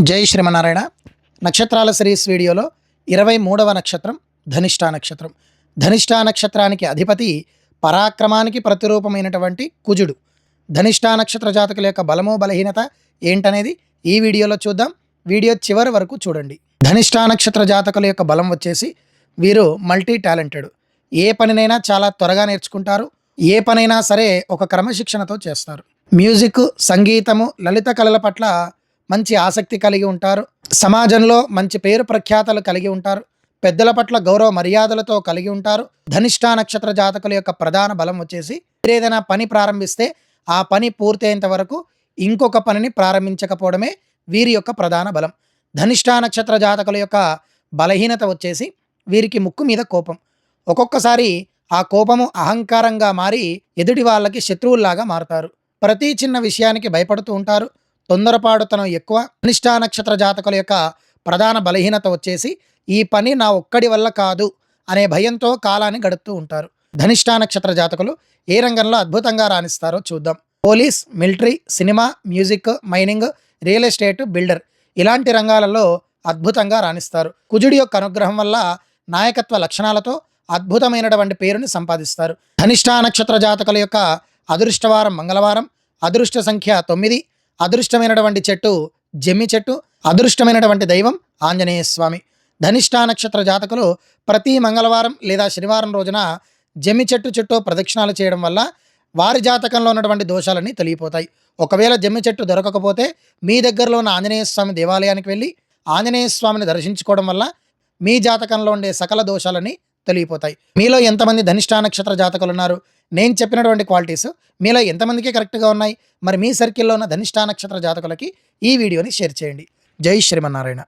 జై శ్రీమన్నారాయణ. నక్షత్రాల సిరీస్ వీడియోలో 23వ నక్షత్రం ధనిష్టా నక్షత్రం. ధనిష్టా నక్షత్రానికి అధిపతి పరాక్రమానికి ప్రతిరూపమైనటువంటి కుజుడు. ధనిష్టా నక్షత్ర జాతకుల యొక్క బలము బలహీనత ఏంటనేది ఈ వీడియోలో చూద్దాం. వీడియో చివరి వరకు చూడండి. ధనిష్టా నక్షత్ర జాతకుల యొక్క బలం వచ్చేసి వీరు మల్టీ టాలెంటెడ్. ఏ పనినైనా చాలా త్వరగా నేర్చుకుంటారు. ఏ పనైనా సరే ఒక క్రమశిక్షణతో చేస్తారు. మ్యూజిక్, సంగీతము, లలిత కళల పట్ల మంచి ఆసక్తి కలిగి ఉంటారు. సమాజంలో మంచి పేరు ప్రఖ్యాతలు కలిగి ఉంటారు. పెద్దల పట్ల గౌరవ మర్యాదలతో కలిగి ఉంటారు. ధనిష్టా నక్షత్ర జాతకుల యొక్క ప్రధాన బలం వచ్చేసి ఏదైనా పని ప్రారంభిస్తే ఆ పని పూర్తయ్యేంత వరకు ఇంకొక పనిని ప్రారంభించకపోవడమే వీరి యొక్క ప్రధాన బలం. ధనిష్టా నక్షత్ర జాతకుల యొక్క బలహీనత వచ్చేసి వీరికి ముక్కు మీద కోపం. ఒక్కొక్కసారి ఆ కోపము అహంకారంగా మారి ఎదుటి వాళ్ళకి శత్రువుల్లాగా మారుతారు. ప్రతి చిన్న విషయానికి భయపడుతూ ఉంటారు. తొందరపాటుతనం ఎక్కువ. ధనిష్టా నక్షత్ర జాతకుల యొక్క ప్రధాన బలహీనత వచ్చేసి ఈ పని నా ఒక్కడి వల్ల కాదు అనే భయంతో కాలాన్ని గడుపుతూ ఉంటారు. ధనిష్టా నక్షత్ర జాతకులు ఏ రంగంలో అద్భుతంగా రాణిస్తారో చూద్దాం. Police, military, cinema, music, mining, real estate, builder ఇలాంటి రంగాలలో అద్భుతంగా రాణిస్తారు. కుజుడి యొక్క అనుగ్రహం వల్ల నాయకత్వ లక్షణాలతో అద్భుతమైనటువంటి పేరుని సంపాదిస్తారు. ధనిష్టా నక్షత్ర జాతకుల యొక్క అదృష్టవారం మంగళవారం. అదృష్ట సంఖ్య 9. అదృష్టమైనటువంటి చెట్టు జమ్మి చెట్టు. అదృష్టమైనటువంటి దైవం ఆంజనేయ స్వామి. ధనిష్టా నక్షత్ర జాతకులు ప్రతి మంగళవారం లేదా శనివారం రోజున జమ్మి చెట్టు చుట్టూ ప్రదక్షిణాలు చేయడం వల్ల వారి జాతకంలో ఉన్నటువంటి దోషాలన్నీ తొలగిపోతాయి. ఒకవేళ జమ్మి చెట్టు దొరకకపోతే మీ దగ్గరలో ఉన్న ఆంజనేయ స్వామి దేవాలయానికి వెళ్ళి ఆంజనేయ స్వామిని దర్శించుకోవడం వల్ల మీ జాతకంలో ఉండే సకల దోషాలన్నీ తొలగిపోతాయి. మీలో ఎంతమంది ధనిష్టా నక్షత్ర జాతకులు ఉన్నారు? నేను చెప్పినటువంటి క్వాలిటీస్ మీలో ఎంతమందికి కరెక్ట్గా ఉన్నాయి? మరి మీ సర్కిల్లో ఉన్న ధనిష్టా నక్షత్ర జాతకులకి ఈ వీడియోని షేర్ చేయండి. జై శ్రీమన్నారాయణ.